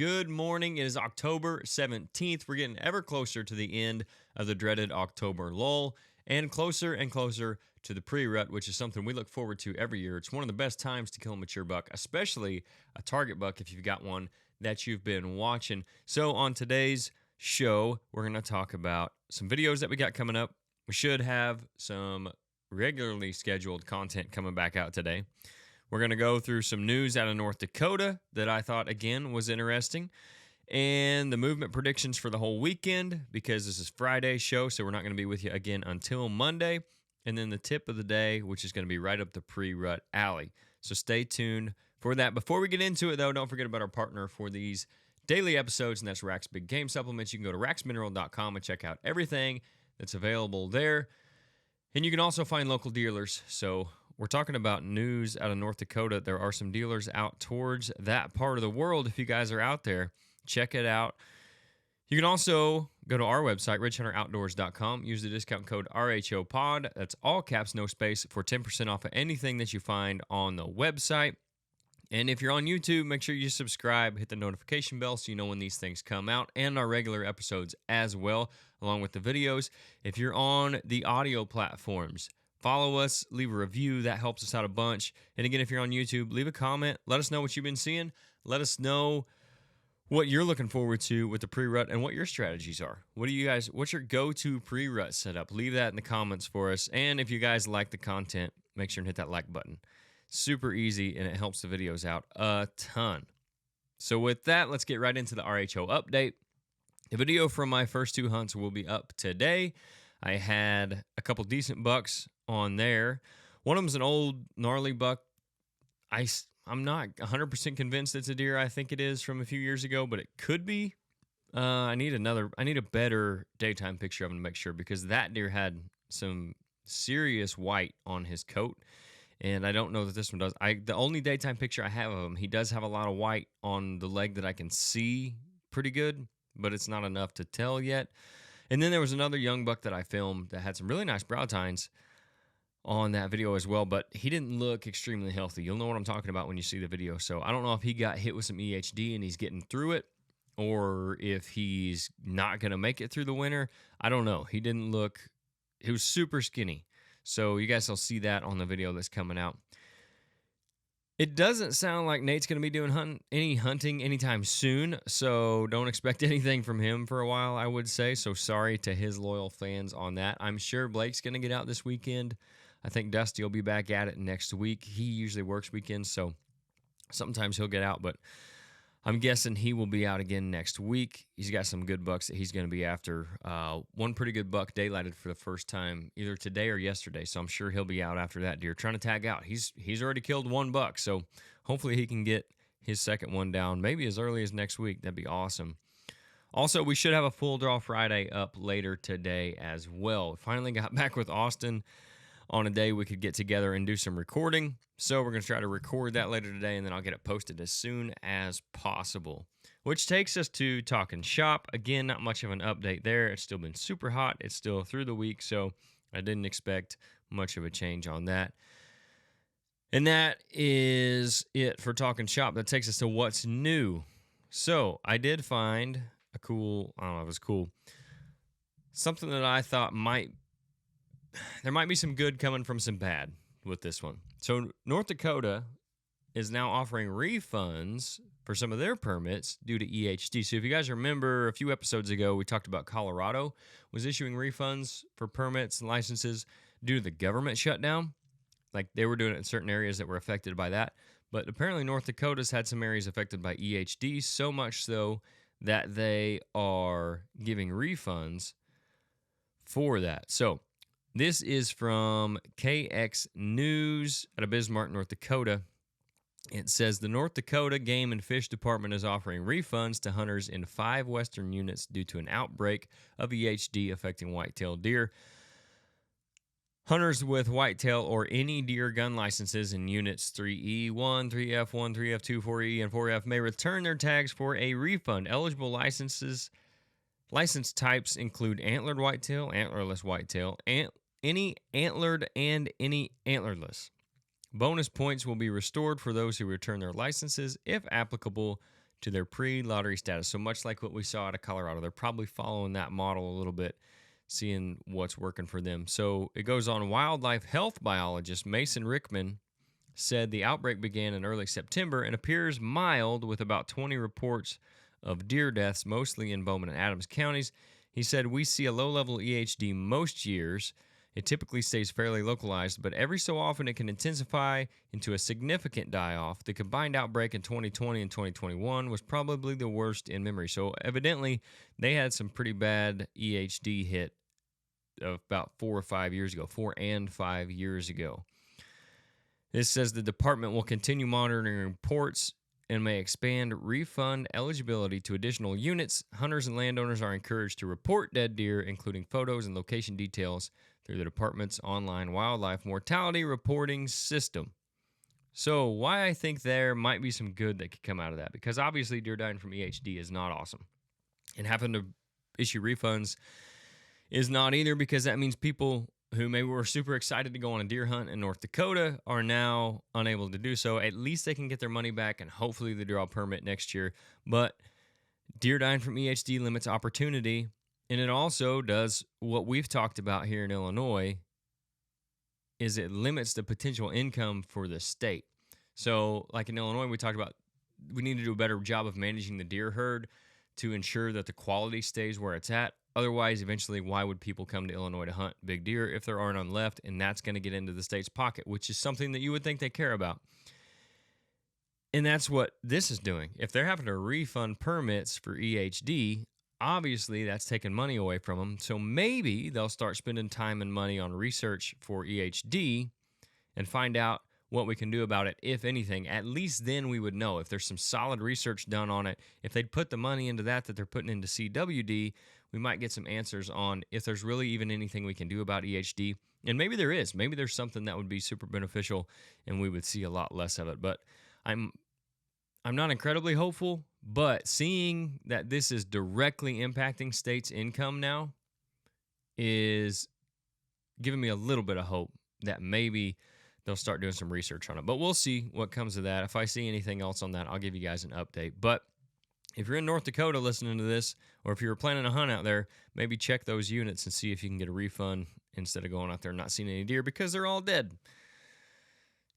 Good morning. It is October 17th. We're getting ever closer to the end of the dreaded October lull and closer to the pre-rut, which is something we look forward to every year. It's one of the best times to kill a mature buck, especially a target buck if you've got one that you've been watching. So on today's show, we're going to talk about some videos that we got coming up. We should have some regularly scheduled content coming back out today. We're going to go through some news out of North Dakota that I thought, again, was interesting. And the movement predictions for the whole weekend, because this is Friday's show, so we're not going to be with you again until Monday. And then the tip of the day, which is going to be right up the pre-rut alley. So stay tuned for that. Before we get into it, though, don't forget about our partner for these daily episodes, and that's Rack's Big Game Supplements. You can go to racksmineral.com and check out everything that's available there. And you can also find local dealers. So we're talking about news out of North Dakota. There are some dealers out towards that part of the world. If you guys are out there, check it out. You can also go to our website, Ridgehunteroutdoors.com. Use the discount code RHOPOD. That's all caps, no space, for 10% off of anything that you find on the website. And if you're on YouTube, make sure you subscribe, hit the notification bell so you know when these things come out, and our regular episodes as well, along with the videos. If you're on the audio platforms, follow us, leave a review. That helps us out a bunch. And again, if you're on YouTube, leave a comment. Let us know what you've been seeing. Let us know what you're looking forward to with the pre-rut and what your strategies are. What's your go-to pre-rut setup? Leave that in the comments for us. And if you guys like the content, make sure and hit that like button. Super easy, and it helps the videos out a ton. So with that, let's get right into the RHO update. The video from my first two hunts will be up today. I had a couple decent bucks on there. One of them's an old gnarly buck. I'm not 100% convinced it's a deer. I think it is from a few years ago, but it could be. I need a better daytime picture of him to make sure, because that deer had some serious white on his coat. And I don't know that this one does. The only daytime picture I have of him, he does have a lot of white on the leg that I can see pretty good, but it's not enough to tell yet. And then there was another young buck that I filmed that had some really nice brow tines on that video as well, but he didn't look extremely healthy. You'll know what I'm talking about when you see the video. So I don't know if he got hit with some EHD and he's getting through it, or if he's not going to make it through the winter. I don't know. He was super skinny. So you guys will see that on the video that's coming out. It doesn't sound like Nate's going to be doing any hunting anytime soon, so don't expect anything from him for a while, I would say. So sorry to his loyal fans on that. I'm sure Blake's going to get out this weekend. I think Dusty will be back at it next week. He usually works weekends, so sometimes he'll get out, but I'm guessing he will be out again next week. He's got some good bucks that he's going to be after. One pretty good buck daylighted for the first time either today or yesterday, so I'm sure he'll be out after that deer trying to tag out. He's already killed one buck, so hopefully he can get his second one down maybe as early as next week. That'd be awesome. Also, we should have a full draw Friday up later today as well. Finally got back with Austin on a day we could get together and do some recording. So we're going to try to record that later today, and then I'll get it posted as soon as possible. Which takes us to Talking Shop. Again, not much of an update there. It's still been super hot. It's still through the week, so I didn't expect much of a change on that. And that is it for Talking Shop. That takes us to what's new. So I did find a cool, I don't know if it was cool, something that I thought there might be some good coming from some bad with this one. So North Dakota is now offering refunds for some of their permits due to EHD. So if you guys remember a few episodes ago, we talked about Colorado was issuing refunds for permits and licenses due to the government shutdown. Like they were doing it in certain areas that were affected by that. But apparently North Dakota's had some areas affected by EHD, so much so that they are giving refunds for that. So this is from KX News out of Bismarck, North Dakota. It says the North Dakota Game and Fish Department is offering refunds to hunters in 5 western units due to an outbreak of EHD affecting whitetail deer. Hunters with whitetail or any deer gun licenses in units 3E1, 3F1, 3F2, 4E, and 4F may return their tags for a refund. Eligible license types include antlered whitetail, antlerless whitetail, any antlered, and any antlerless. Bonus points will be restored for those who return their licenses, if applicable, to their pre-lottery status. So much like what we saw out of Colorado, they're probably following that model a little bit, seeing what's working for them. So it goes on. Wildlife health biologist Mason Rickman said the outbreak began in early September and appears mild with about 20 reports of deer deaths, mostly in Bowman and Adams counties. He said, we see a low-level EHD most years. It typically stays fairly localized, but every so often it can intensify into a significant die-off. The combined outbreak in 2020 and 2021 was probably the worst in memory. So evidently, they had some pretty bad EHD hit about 4 and 5 years ago. This says the department will continue monitoring reports and may expand refund eligibility to additional units. Hunters and landowners are encouraged to report dead deer, including photos and location details, through the department's online wildlife mortality reporting system. So why I think there might be some good that could come out of that, because obviously deer dying from EHD is not awesome. And having to issue refunds is not either, because that means people who maybe were super excited to go on a deer hunt in North Dakota are now unable to do so. At least they can get their money back, and hopefully they draw a permit next year. But deer dying from EHD limits opportunity, and it also does what we've talked about here in Illinois, is it limits the potential income for the state. So like in Illinois, we talked about we need to do a better job of managing the deer herd to ensure that the quality stays where it's at. Otherwise, eventually, why would people come to Illinois to hunt big deer if there are none left? And that's going to get into the state's pocket, which is something that you would think they care about. And that's what this is doing. If they're having to refund permits for EHD, obviously that's taking money away from them. So maybe they'll start spending time and money on research for EHD and find out what we can do about it, if anything. At least then we would know if there's some solid research done on it. If they'd put the money into that they're putting into CWD, we might get some answers on if there's really even anything we can do about EHD. And maybe there is. Maybe there's something that would be super beneficial and we would see a lot less of it. But I'm not incredibly hopeful, but seeing that this is directly impacting states' income now is giving me a little bit of hope that maybe they'll start doing some research on it. But we'll see what comes of that. If I see anything else on that, I'll give you guys an update. But if you're in North Dakota listening to this, or if you're planning a hunt out there, maybe check those units and see if you can get a refund instead of going out there and not seeing any deer because they're all dead.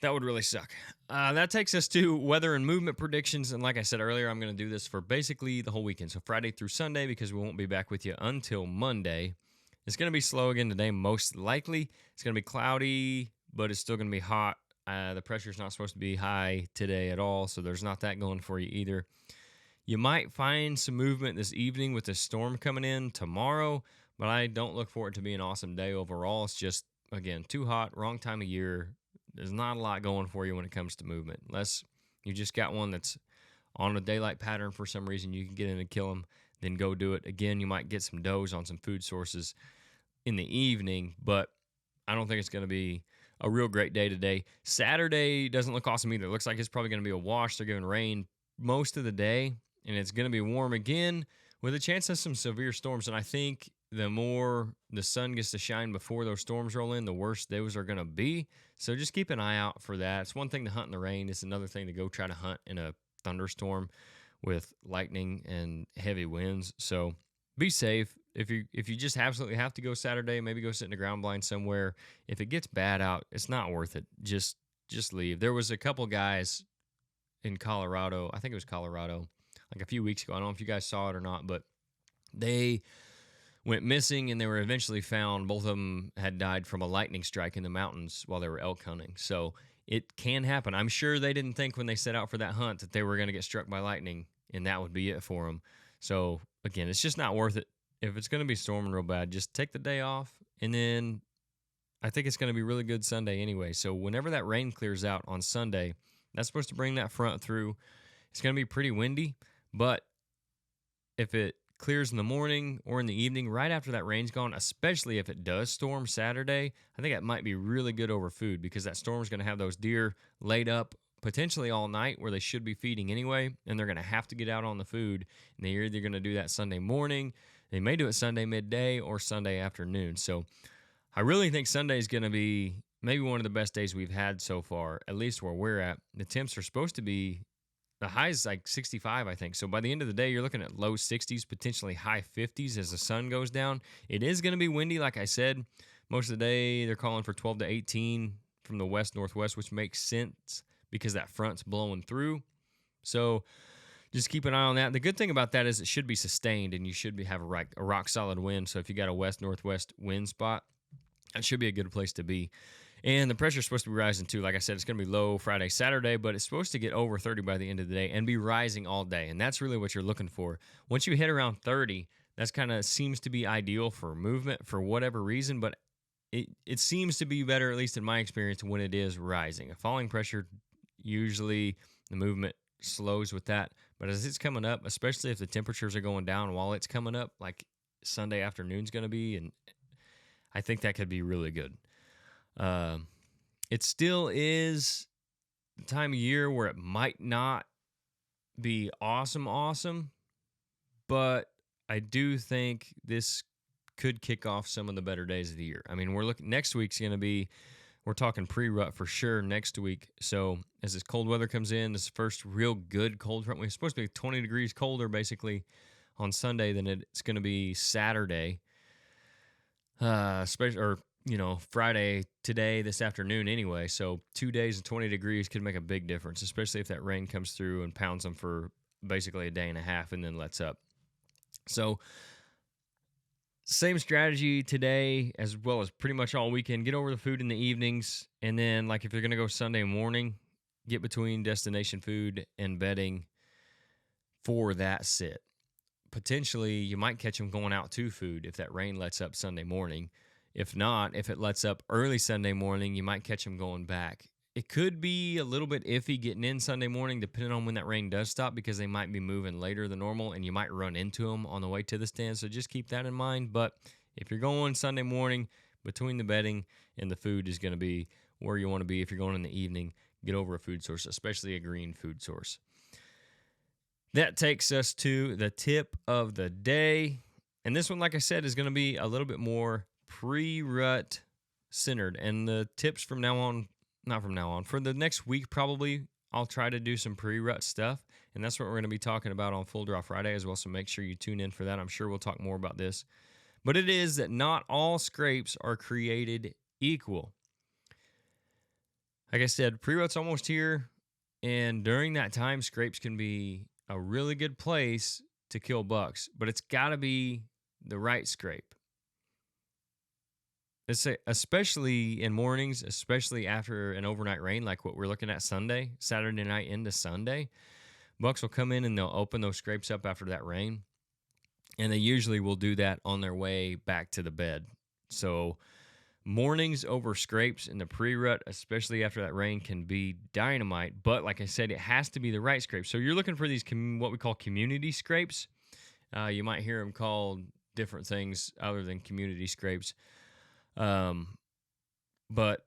That would really suck. That takes us to weather and movement predictions. And like I said earlier, I'm going to do this for basically the whole weekend. So Friday through Sunday, because we won't be back with you until Monday. It's going to be slow again today, most likely. It's going to be cloudy, but it's still going to be hot. The pressure's not supposed to be high today at all, so there's not that going for you either. You might find some movement this evening with the storm coming in tomorrow, but I don't look for it to be an awesome day overall. It's just, again, too hot, wrong time of year. There's not a lot going for you when it comes to movement. Unless you just got one that's on a daylight pattern for some reason, you can get in and kill them, then go do it. Again, you might get some does on some food sources in the evening, but I don't think it's going to be a real great day today. Saturday doesn't look awesome either. It looks like it's probably going to be a wash. They're giving rain most of the day, and it's going to be warm again with a chance of some severe storms. And I think the more the sun gets to shine before those storms roll in, the worse those are going to be. So just keep an eye out for that. It's one thing to hunt in the rain. It's another thing to go try to hunt in a thunderstorm with lightning and heavy winds. So be safe. If you just absolutely have to go Saturday, maybe go sit in a ground blind somewhere. If it gets bad out, it's not worth it. Just leave. There was a couple guys in Colorado, I think it was Colorado, like a few weeks ago. I don't know if you guys saw it or not, but they went missing and they were eventually found. Both of them had died from a lightning strike in the mountains while they were elk hunting. So it can happen. I'm sure they didn't think when they set out for that hunt that they were going to get struck by lightning and that would be it for them. So again, it's just not worth it. If it's going to be storming real bad, just take the day off. And then I think it's going to be really good Sunday anyway. So whenever that rain clears out on Sunday, that's supposed to bring that front through. It's going to be pretty windy, but if it clears in the morning or in the evening, right after that rain's gone, especially if it does storm Saturday, I think that might be really good over food because that storm's going to have those deer laid up potentially all night where they should be feeding anyway, and they're going to have to get out on the food, and they're either going to do that Sunday morning, they may do it Sunday midday, or Sunday afternoon. So I really think Sunday is going to be maybe one of the best days we've had so far, at least where we're at. The temps are supposed to be The high is like 65, I think. So by the end of the day, you're looking at low 60s, potentially high 50s as the sun goes down. It is going to be windy, like I said. Most of the day, they're calling for 12 to 18 from the west northwest, which makes sense because that front's blowing through. So just keep an eye on that. The good thing about that is it should be sustained, and you should have a rock solid wind. So if you got a west northwest wind spot, that should be a good place to be. And the pressure's supposed to be rising too. Like I said, it's going to be low Friday, Saturday, but it's supposed to get over 30 by the end of the day and be rising all day. And that's really what you're looking for. Once you hit around 30, that's kind of seems to be ideal for movement for whatever reason, but it seems to be better, at least in my experience, when it is rising. A falling pressure, usually the movement slows with that. But as it's coming up, especially if the temperatures are going down while it's coming up, like Sunday afternoon's going to be, and I think that could be really good. It still is the time of year where it might not be awesome, but I do think this could kick off some of the better days of the year. I mean, next week's going to be, we're talking pre-rut for sure next week. So as this cold weather comes in, this first real good cold front, we're supposed to be 20 degrees colder basically on Sunday than it's going to be Saturday. Friday today, this afternoon anyway. So 2 days and 20 degrees could make a big difference, especially if that rain comes through and pounds them for basically a day and a half and then lets up. So same strategy today as well as pretty much all weekend. Get over the food in the evenings. And then like if you're going to go Sunday morning, get between destination food and bedding for that sit. Potentially, you might catch them going out to food if that rain lets up Sunday morning. If not, if it lets up early Sunday morning, you might catch them going back. It could be a little bit iffy getting in Sunday morning, depending on when that rain does stop, because they might be moving later than normal, and you might run into them on the way to the stand. So just keep that in mind. But if you're going Sunday morning, between the bedding and the food is going to be where you want to be. If you're going in the evening, get over a food source, especially a green food source. That takes us to the tip of the day. And this one, like I said, is going to be a little bit more pre-rut centered. And the tips for the next week probably, I'll try to do some pre-rut stuff. And that's what we're going to be talking about on Full Draw Friday as well. So make sure you tune in for that. I'm sure we'll talk more about this. But it is that not all scrapes are created equal. Like I said, pre-rut's almost here. And during that time, scrapes can be a really good place to kill bucks, but it's got to be the right scrape. Especially in mornings, especially after an overnight rain like what we're looking at Saturday night into Sunday. Bucks will come in and they'll open those scrapes up after that rain, and they usually will do that on their way back to the bed. So mornings over scrapes in the pre-rut, especially after that rain, can be dynamite. But like I said, it has to be the right scrape. So you're looking for these what we call community scrapes. You might hear them called different things other than community scrapes. But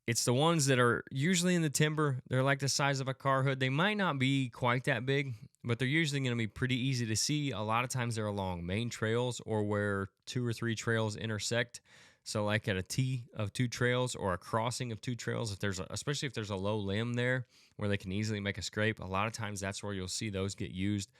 it's the ones that are usually in the timber. They're like the size of a car hood. They might not be quite that big, but they're usually going to be pretty easy to see. A lot of times they're along main trails or where 2 or 3 trails intersect. So like at a T of 2 trails or a crossing of 2 trails, especially if there's a low limb there where they can easily make a scrape, a lot of times that's where you'll see those get used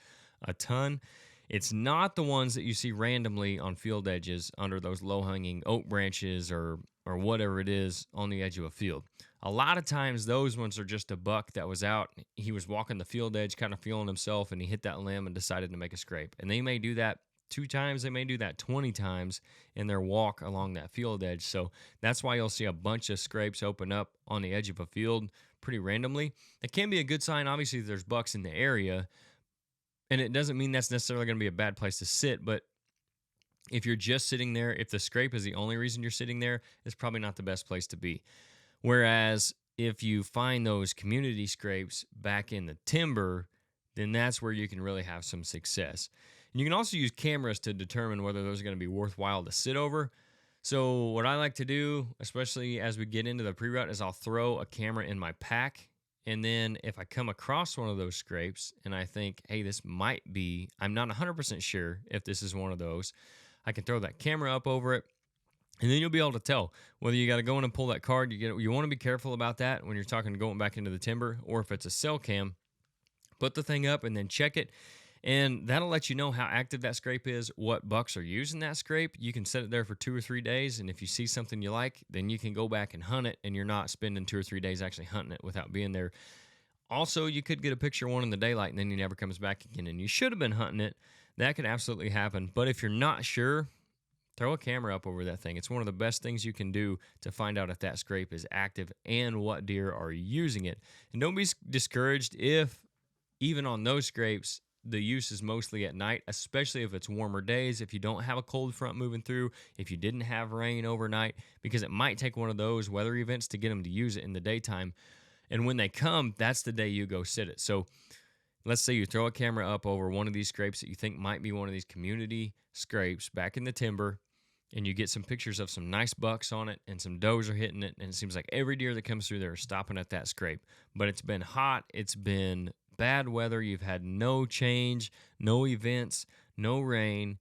a ton. It's not the ones that you see randomly on field edges under those low-hanging oak branches or whatever it is on the edge of a field. A lot of times those ones are just a buck that was out. He was walking the field edge, kind of feeling himself, and he hit that limb and decided to make a scrape. And they may do that 2 times, they may do that 20 times in their walk along that field edge. So that's why you'll see a bunch of scrapes open up on the edge of a field pretty randomly. It can be a good sign, obviously, if there's bucks in the area. And it doesn't mean that's necessarily going to be a bad place to sit, but if you're just sitting there, if the scrape is the only reason you're sitting there, it's probably not the best place to be. Whereas if you find those community scrapes back in the timber, then that's where you can really have some success. And you can also use cameras to determine whether those are going to be worthwhile to sit over. So what I like to do, especially as we get into the pre-rut, is I'll throw a camera in my pack. And then if I come across one of those scrapes and I think, hey, this might be, I'm not 100% sure if this is one of those, I can throw that camera up over it. And then you'll be able to tell whether you got to go in and pull that card. You want to be careful about that when you're talking going back into the timber, or if it's a cell cam, Put the thing up and then check it. And that'll let you know how active that scrape is, what bucks are using that scrape. You can set it there for 2 or 3 days, and if you see something you like, then you can go back and hunt it, and you're not spending 2 or 3 days actually hunting it without being there. Also, you could get a picture of one in the daylight, and then he never comes back again, and you should have been hunting it. That could absolutely happen. But if you're not sure, throw a camera up over that thing. It's one of the best things you can do to find out if that scrape is active and what deer are using it. And don't be discouraged if, even on those scrapes, the use is mostly at night, especially if it's warmer days, if you don't have a cold front moving through, if you didn't have rain overnight, because it might take one of those weather events to get them to use it in the daytime. And when they come, that's the day you go sit it. So let's say you throw a camera up over one of these scrapes that you think might be one of these community scrapes back in the timber, and you get some pictures of some nice bucks on it and some does are hitting it, and it seems like every deer that comes through there is stopping at that scrape. But it's been hot, it's been bad weather, you've had no change, no events, no rain,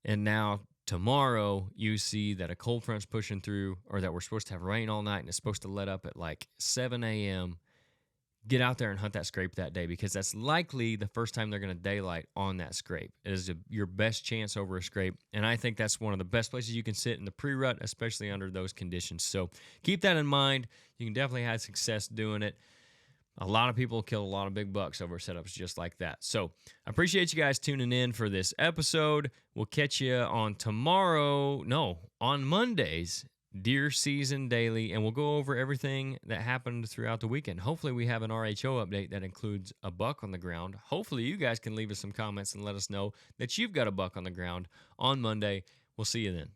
and now tomorrow you see that a cold front's pushing through, or that we're supposed to have rain all night and it's supposed to let up at like 7 a.m. Get out there and hunt that scrape that day, because that's likely the first time they're going to daylight on that scrape. It is your best chance over a scrape, and I think that's one of the best places you can sit in the pre-rut, especially under those conditions. So keep that in mind. You can definitely have success doing it. A lot of people kill a lot of big bucks over setups just like that. So I appreciate you guys tuning in for this episode. We'll catch you on Monday's Deer Season Daily, and we'll go over everything that happened throughout the weekend. Hopefully we have an RHO update that includes a buck on the ground. Hopefully you guys can leave us some comments and let us know that you've got a buck on the ground on Monday. We'll see you then.